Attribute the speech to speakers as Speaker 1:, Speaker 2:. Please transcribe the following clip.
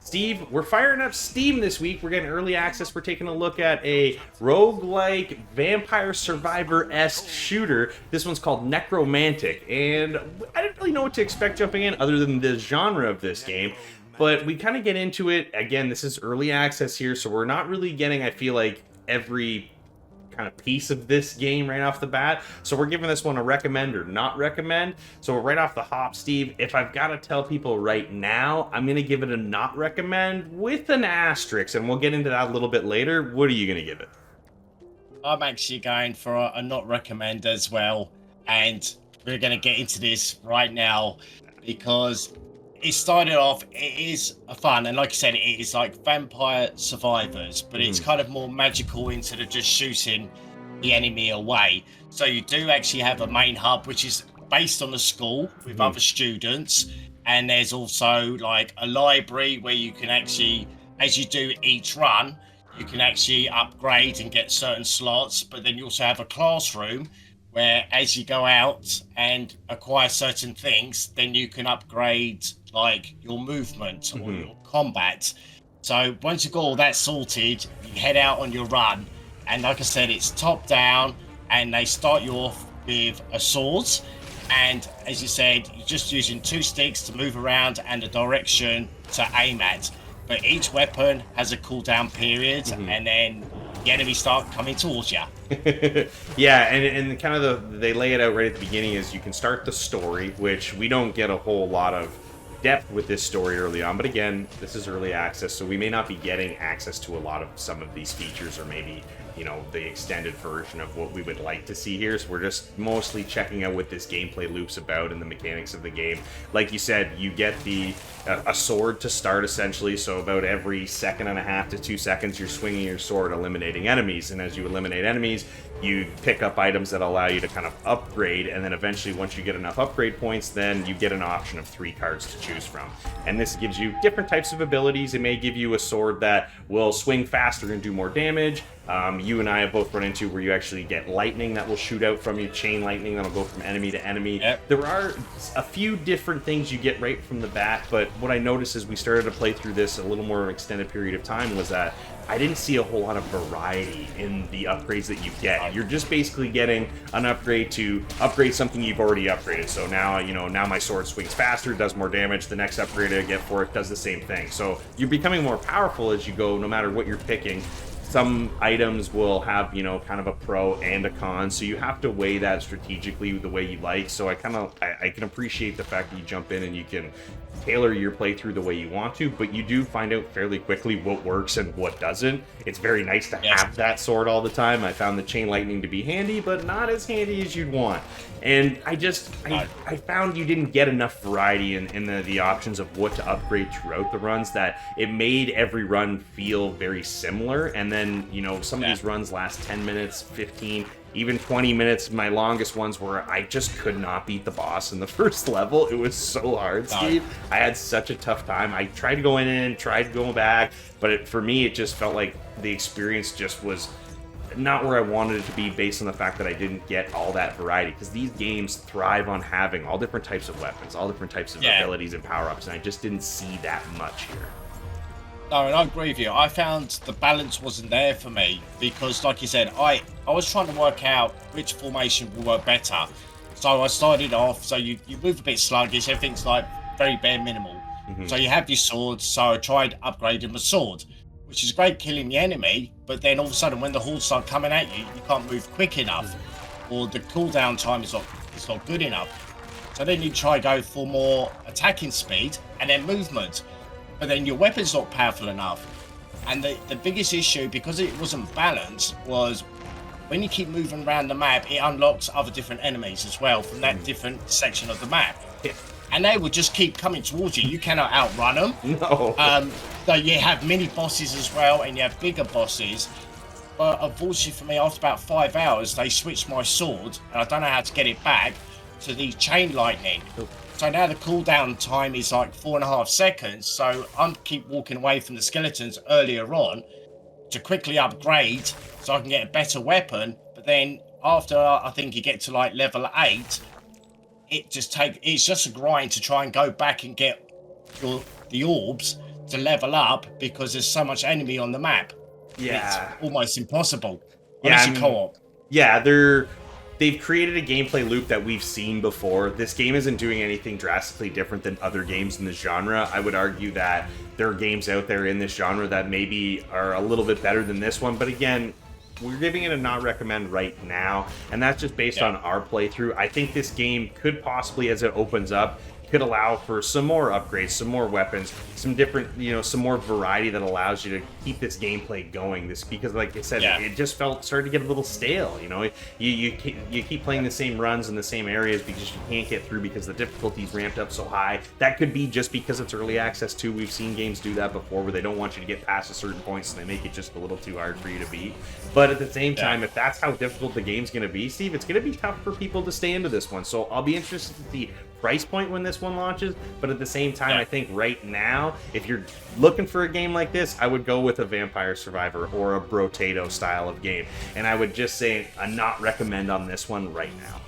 Speaker 1: Steve, we're firing up Steam this week. We're getting early access. We're taking a look at a roguelike vampire survivor-esque shooter. This one's called Necromantic, and I didn't really know what to expect jumping in other than the genre of this game. But we kind of get into it. Again, this is early access here, so we're not really getting, I feel like, every kind of piece of this game right off the bat. So we're giving this one a recommend or not recommend. So right off the hop, Steve, if I've got to tell people right now, I'm going to give it a not recommend with an asterisk, and we'll get into that a little bit later. What are you going to give it?
Speaker 2: I'm actually going for a not recommend as well, and we're going to get into this right now because it started off, it is a fun, and like I said, it is like vampire survivors, but it's kind of more magical instead of just shooting the enemy away. So you do actually have a main hub, which is based on a school with other students, and there's also like a library where you can actually, as you do each run, you can actually upgrade and get certain slots, but then you also have a classroom where as you go out and acquire certain things, then you can upgrade like your movement or your combat. So once you've got all that sorted, you head out on your run. And like I said, it's top down, and they start you off with a sword. And as you said, you're just using 2 sticks to move around and a direction to aim at. But each weapon has a cooldown period, and then the enemies start coming towards you.
Speaker 1: Yeah, and kind of they lay it out right at the beginning is you can start the story, which we don't get a whole lot of depth with this story early on, but again, this is early access, so we may not be getting access to a lot of some of these features, or maybe, you know, the extended version of what we would like to see here. So we're just mostly checking out what this gameplay loop's about and the mechanics of the game. Like you said, you get a sword to start essentially, so about every 1.5 to 2 seconds you're swinging your sword eliminating enemies, and as you eliminate enemies, you pick up items that allow you to kind of upgrade, and then eventually once you get enough upgrade points, then you get an option of 3 cards to choose from. And this gives you different types of abilities. It may give you a sword that will swing faster and do more damage. You and I have both run into where you actually get lightning that will shoot out from you, chain lightning that'll go from enemy to enemy.
Speaker 2: Yep.
Speaker 1: There are a few different things you get right from the bat, but what I noticed as we started to play through this a little more extended period of time was that I didn't see a whole lot of variety in the upgrades that you get. You're just basically getting an upgrade to upgrade something you've already upgraded. So now, you know, now my sword swings faster, does more damage. The next upgrade I get for it does the same thing. So you're becoming more powerful as you go, no matter what you're picking. Some items will have, you know, kind of a pro and a con, so you have to weigh that strategically the way you like. So I can appreciate the fact that you jump in and you can tailor your playthrough the way you want to, but you do find out fairly quickly what works and what doesn't. It's very nice to have that sword all the time. I found the chain lightning to be handy, but not as handy as you'd want. And I found you didn't get enough variety in the options of what to upgrade throughout the runs, that it made every run feel very similar. And then, you know, some of these runs last 10 minutes, 15, even 20 minutes. My longest ones where I just could not beat the boss in the first level. It was so hard, Steve. I had such a tough time. I tried to go in, tried going back, but for me, it just felt like the experience just was not where I wanted it to be, based on the fact that I didn't get all that variety, because these games thrive on having all different types of weapons, all different types of abilities and power-ups, and I just didn't see that much here.
Speaker 2: No, and I agree with you. I found the balance wasn't there for me because, like you said, I was trying to work out which formation will work better. So I started off, so you move a bit sluggish, everything's like very bare minimal. So you have your sword, so I tried upgrading my sword, which is great killing the enemy, but then all of a sudden when the hordes start coming at you, you can't move quick enough, or the cooldown time is not good enough. So then you try go for more attacking speed and then movement, but then your weapon's not powerful enough. And the biggest issue, because it wasn't balanced, was when you keep moving around the map, it unlocks other different enemies as well from that different section of the map. And they will just keep coming towards you. You cannot outrun them.
Speaker 1: No.
Speaker 2: So you have mini bosses as well, and you have bigger bosses. But unfortunately for me, after about 5 hours, they switched my sword, and I don't know how to get it back, to the chain lightning. So now the cooldown time is like 4.5 seconds. So I keep walking away from the skeletons earlier on to quickly upgrade so I can get a better weapon. But then after I think you get to like level 8, it's just a grind to try and go back and get the orbs to level up because there's so much enemy on the map.
Speaker 1: Yeah.
Speaker 2: It's almost impossible.
Speaker 1: Yeah,
Speaker 2: Unless you co-op.
Speaker 1: Yeah, they've created a gameplay loop that we've seen before. This game isn't doing anything drastically different than other games in this genre. I would argue that there are games out there in this genre that maybe are a little bit better than this one, but again, we're giving it a not recommend right now, and that's just based on our playthrough. I think this game could possibly, as it opens up, could allow for some more upgrades, some more weapons, some different, some more variety that allows you to keep this gameplay going. This, because like I said, it just started to get a little stale. You keep playing the same runs in the same areas because you can't get through because the difficulty's ramped up so high. That could be just because it's early access too. We've seen games do that before where they don't want you to get past a certain point, so they make it just a little too hard for you to beat. But at the same time, if that's how difficult the game's going to be, Steve, it's going to be tough for people to stay into this one. So I'll be interested to see price point when this one launches, but at the same time, I think right now, if you're looking for a game like this, I would go with a Vampire Survivor or a Brotato style of game, and I would just say a not recommend on this one right now.